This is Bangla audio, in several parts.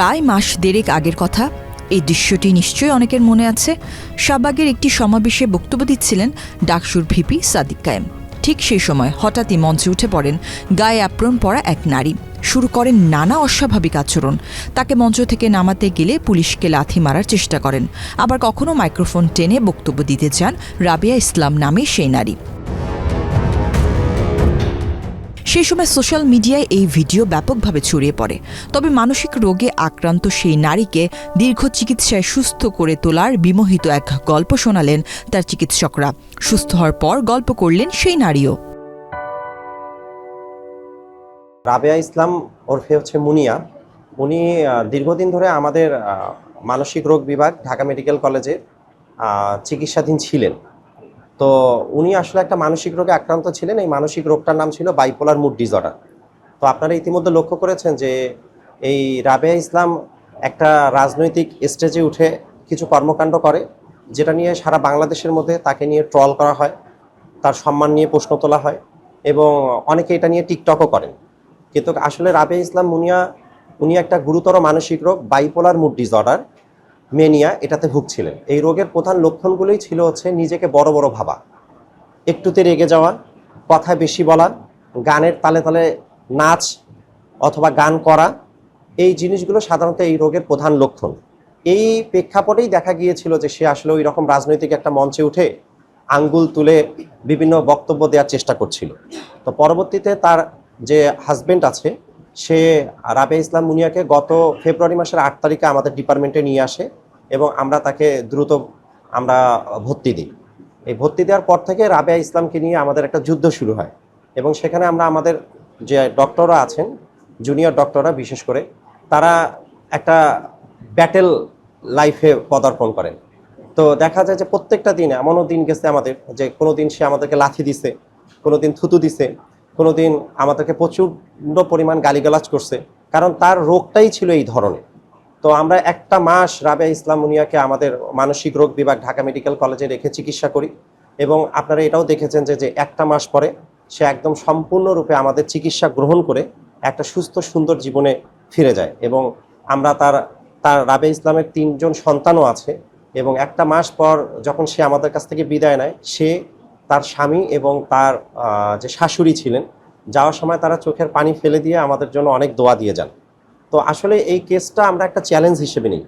প্রায় মাস দেড়েক আগের কথা। এই দৃশ্যটি নিশ্চয়ই অনেকের মনে আছে। শাহবাগের একটি সমাবেশে বক্তব্য দিচ্ছিলেন ডাকসুর ভিপি সাদিক কায়েম। ঠিক সেই সময় হঠাৎই মঞ্চে উঠে পড়েন গায়ে অ্যাপ্রন পরা এক নারী। শুরু করেন নানা অস্বাভাবিক আচরণ। তাকে মঞ্চ থেকে নামাতে গেলে পুলিশকে লাথি মারার চেষ্টা করেন। আবার কখনো মাইক্রোফোন টেনে বক্তব্য দিতে চান রাবেয়া ইসলাম নামে সেই নারী। সেই সময় সোশ্যাল মিডিয়ায় এই ভিডিও ব্যাপকভাবে ছড়িয়ে পড়ে। তবে মানসিক রোগে আক্রান্ত সেই নারীকে দীর্ঘ চিকিৎসায় সুস্থ করে তোলার বিমোহিত এক গল্প শোনালেন তার চিকিৎসকরা। সুস্থ হওয়ার পর গল্প করলেন সেই নারীও। রাবেয়া ইসলাম ওরফে হচ্ছে মুনিয়া। উনি দীর্ঘদিন ধরে আমাদের মানসিক রোগ বিভাগ ঢাকা মেডিকেল কলেজে চিকিৎসাধীন ছিলেন। তো উনি আসলে একটা মানসিক রোগে আক্রান্ত ছিলেন। এই মানসিক রোগটার নাম ছিল বাইপোলার মুড ডিসঅর্ডার। তো আপনারা ইতিমধ্যে লক্ষ্য করেছেন যে এই রাবেয়া ইসলাম একটা রাজনৈতিক স্টেজে উঠে কিছু কর্মকাণ্ড করে, যেটা নিয়ে সারা বাংলাদেশের মধ্যে তাকে নিয়ে ট্রল করা হয়, তার সম্মান নিয়ে প্রশ্ন তোলা হয় এবং অনেকে এটা নিয়ে টিকটকও করেন। কিন্তু আসলে রাবেয়া ইসলাম মুনিয়া উনি একটা গুরুতর মানসিক রোগ বাইপোলার মুড ডিসঅর্ডার মেনিয়া এটাতে ভুগছিলেন। এই রোগের প্রধান লক্ষণগুলোই ছিল হচ্ছে নিজেকে বড় বড় ভাবা, একটুতে রেগে যাওয়া, কথা বেশি বলা, গানের তালে তালে নাচ অথবা গান করা। এই জিনিসগুলো সাধারণত এই রোগের প্রধান লক্ষণ। এই প্রেক্ষাপটেই দেখা গিয়েছিল যে সে আসলে ওই রকম রাজনৈতিক একটা মঞ্চে উঠে আঙ্গুল তুলে বিভিন্ন বক্তব্য দেওয়ার চেষ্টা করছিল। তো পরবর্তীতে তার যে হাজবেন্ড আছে সে রাবেয়া ইসলাম মুনিয়াকে গত ফেব্রুয়ারি মাসের 8 তারিখে আমাদের ডিপার্টমেন্টে নিয়ে আসে এবং আমরা তাকে দ্রুত ভর্তি দিই। এই ভর্তি দেওয়ার পর থেকে রাবেয়া ইসলামকে নিয়ে আমাদের একটা যুদ্ধ শুরু হয় এবং সেখানে আমরা আমাদের যে ডক্টররা আছেন, জুনিয়র ডক্টররা বিশেষ করে, তারা একটা ব্যাটেল লাইফে পদার্পণ করেন। তো দেখা যায় যে প্রত্যেকটা দিন এমনও দিন গেছে আমাদের যে কোনো দিন সে আমাদেরকে লাথি দিছে, কোনো দিন থুতু দিছে, কোনো দিন আমাদেরকে প্রচণ্ড পরিমাণ গালিগালাজ করছে, কারণ তার রোগটাই ছিল এই ধরনের। তো আমরা একটা মাস রাবেয়া ইসলাম মুনিয়াকে আমাদের মানসিক রোগ বিভাগ ঢাকা মেডিকেল কলেজে রেখে চিকিৎসা করি এবং আপনারা এটাও দেখেছেন যে একটা মাস পরে সে একদম সম্পূর্ণরূপে আমাদের চিকিৎসা গ্রহণ করে একটা সুস্থ সুন্দর জীবনে ফিরে যায় এবং আমরা তার রাবেয়া ইসলামের 3 জন সন্তানও আছে এবং একটা মাস পর যখন সে আমাদের কাছ থেকে বিদায় নেয়, সে, তার স্বামী এবং তার যে শাশুড়ি ছিলেন, যাওয়ার সময় তারা চোখের পানি ফেলে দিয়ে আমাদের জন্য অনেক দোয়া দিয়ে যান। তো আসলে এই কেসটা আমরা একটা চ্যালেঞ্জ হিসেবে নিই।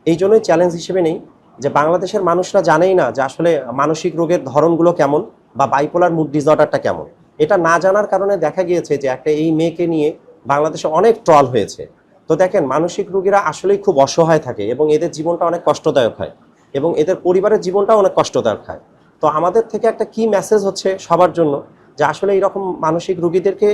এই জন্যই চ্যালেঞ্জ হিসেবে নিই যে বাংলাদেশের মানুষরা জানেই না যে আসলে মানসিক রোগের ধরনগুলো কেমন বা বাইপোলার মুড ডিসঅর্ডারটা কেমন। এটা না জানার কারণে দেখা গিয়েছে যে একটা এই মেয়েকে নিয়ে বাংলাদেশে অনেক ট্রল হয়েছে। তো দেখেন, মানসিক রোগীরা আসলেই খুব অসহায় থাকে এবং এদের জীবনটা অনেক কষ্টদায়ক হয় এবং এদের পরিবারের জীবনটাও অনেক কষ্টদায়ক হয়। তো আমাদের থেকে একটা কি মেসেজ হচ্ছে সবার জন্য যে আসলে এইরকম মানসিক রোগীদেরকে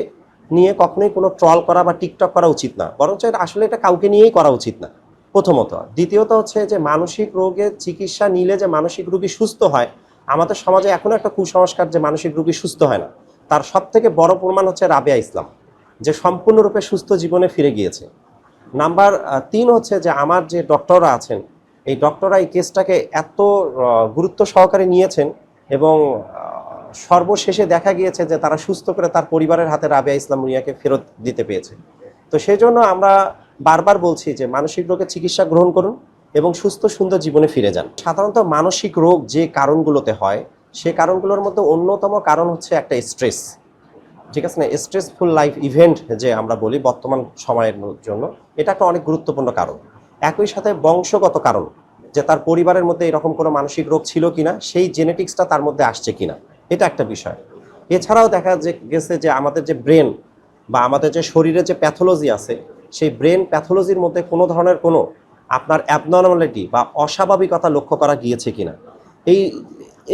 নিয়ে কখনোই কোনো ট্রল করা বা টিকটক করা উচিত না, বরঞ্চ আসলে এটা কাউকে নিয়েই করা উচিত না, প্রথমত। দ্বিতীয়ত হচ্ছে যে মানসিক রোগের চিকিৎসা নিলে যে মানসিক রোগী সুস্থ হয়, আমাদের সমাজে এখনও একটা কুসংস্কার যে মানসিক রোগী সুস্থ হয় না। তার সবথেকে বড় প্রমাণ হচ্ছে রাবেয়া ইসলাম, যে সম্পূর্ণরূপে সুস্থ জীবনে ফিরে গিয়েছে। নাম্বার 3 হচ্ছে যে আমার যে ডক্টররা আছেন, এই ডক্টররা এই কেসটাকে এত গুরুত্ব সহকারে নিয়েছেন এবং সর্বশেষে দেখা গিয়েছে যে তারা সুস্থ করে তার পরিবারের হাতে রাবেয়া ইসলাম মুনিয়াকে ফেরত দিতে পেরেছে। তো সেই জন্য আমরা বারবার বলছি যে মানসিক রোগের চিকিৎসা গ্রহণ করুন এবং সুস্থ সুন্দর জীবনে ফিরে যান। সাধারণত মানসিক রোগ যে কারণগুলোতে হয়, সে কারণগুলোর মধ্যে অন্যতম কারণ হচ্ছে একটা স্ট্রেস। ঠিক আছে না? স্ট্রেসফুল লাইফ ইভেন্ট যে আমরা বলি বর্তমান সময়ের জন্য, এটা একটা অনেক গুরুত্বপূর্ণ কারণ। একই সাথে বংশগত কারণ, যে তার পরিবারের মধ্যে এরকম কোনো মানসিক রোগ ছিল কিনা, সেই জেনেটিক্সটা তার মধ্যে আসছে কিনা, এটা একটা বিষয়। এছাড়াও দেখা গেছে যে আমাদের যে ব্রেন বা আমাদের যে শরীরে যে প্যাথোলজি আছে, সেই ব্রেন প্যাথোলজির মধ্যে কোনো ধরনের কোনো আপনার অ্যাবনর্মালিটি বা অস্বাভাবিকতা লক্ষ্য করা গিয়েছে কিনা,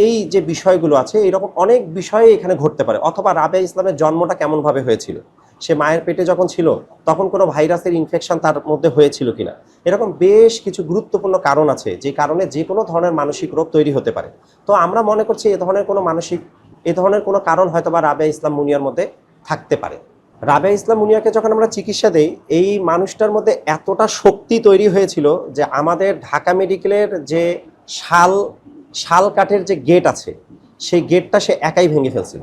এই যে বিষয়গুলো আছে, এইরকম অনেক বিষয়ে এখানে ঘটতে পারে। অথবা রাবেয়া ইসলামের জন্মটা কেমনভাবে হয়েছিল, সে মায়ের পেটে যখন ছিল তখন কোনো ভাইরাসের ইনফেকশন তার মধ্যে হয়েছিল কিনা, এরকম বেশ কিছু গুরুত্বপূর্ণ কারণ আছে যে কারণে যে কোনো ধরনের মানসিক রোগ তৈরি হতে পারে। তো আমরা মনে করছি এ ধরনের কোনো কারণ হয়তো বা রাবেয়া ইসলাম মুনিয়ার মধ্যে থাকতে পারে। রাবেয়া ইসলাম মুনিয়াকে যখন আমরা চিকিৎসা দেই, এই মানুষটার মধ্যে এতটা শক্তি তৈরি হয়েছিল যে আমাদের ঢাকা মেডিকেলের যে শাল কাঠের যে গেট আছে, সেই গেটটা সে একাই ভেঙে ফেলছিল।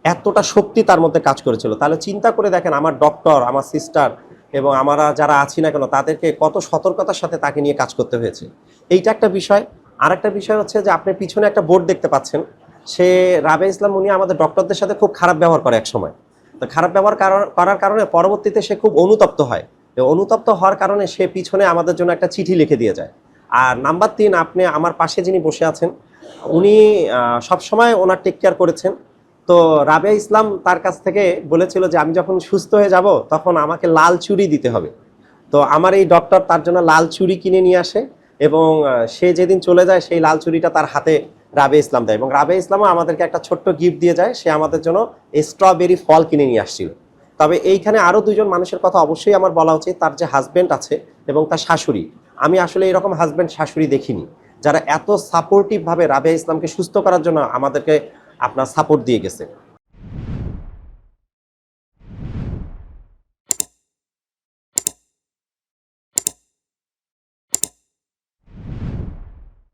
এতটা শক্তি তার মধ্যে কাজ করেছিল। তাহলে চিন্তা করে দেখেন, আমার ডক্টর, আমার সিস্টার, এবং আমরা যারা আছি না কেন তাদেরকে কত সতর্কতার সাথে তাকে নিয়ে কাজ করতে হয়েছে, এইটা একটা বিষয়। আরেকটা বিষয় হচ্ছে যে আপনি পিছনে একটা বোর্ড দেখতে পাচ্ছেন, সে রাবেয়া ইসলাম মুনিয়া আমাদের ডক্টরদের সাথে খুব খারাপ ব্যবহার করে এক সময়। তো খারাপ ব্যবহার করার কারণে পরবর্তীতে সে খুব অনুতপ্ত হয়। অনুতপ্ত হওয়ার কারণে সে পিছনে আমাদের জন্য একটা চিঠি লিখে দিয়ে যায়। আর নাম্বার 3, আপনি আমার পাশে যিনি বসে আছেন উনি সবসময় ওনার টেক কেয়ার করেছেন। তো রাবেয়া ইসলাম তার কাছ থেকে বলেছিল যে আমি যখন সুস্থ হয়ে যাব তখন আমাকে লাল চুড়ি দিতে হবে। তো আমার এই ডক্টর তার জন্য লাল চুড়ি কিনে নিয়ে আসে এবং সে যেদিন চলে যায় সেই লাল চুড়িটা তার হাতে রাবেয়া ইসলাম দেয় এবং রাবেয়া ইসলামও আমাদেরকে একটা ছোট্ট গিফট দিয়ে যায়। সে আমাদের জন্য স্ট্রবেরি ফল কিনে নিয়ে আসছিল। তবে এইখানে আরও 2জন মানুষের কথা অবশ্যই আমার বলা উচিত, তার যে হাজব্যান্ড আছে এবং তার শাশুড়ি। আমি আসলে এরকম হাজব্যান্ড শাশুড়ি দেখিনি যারা এত সাপোর্টিভভাবে রাবেয়া ইসলামকে সুস্থ করার জন্য আমাদেরকে আপনার সাপোর্ট দিয়ে গেছে।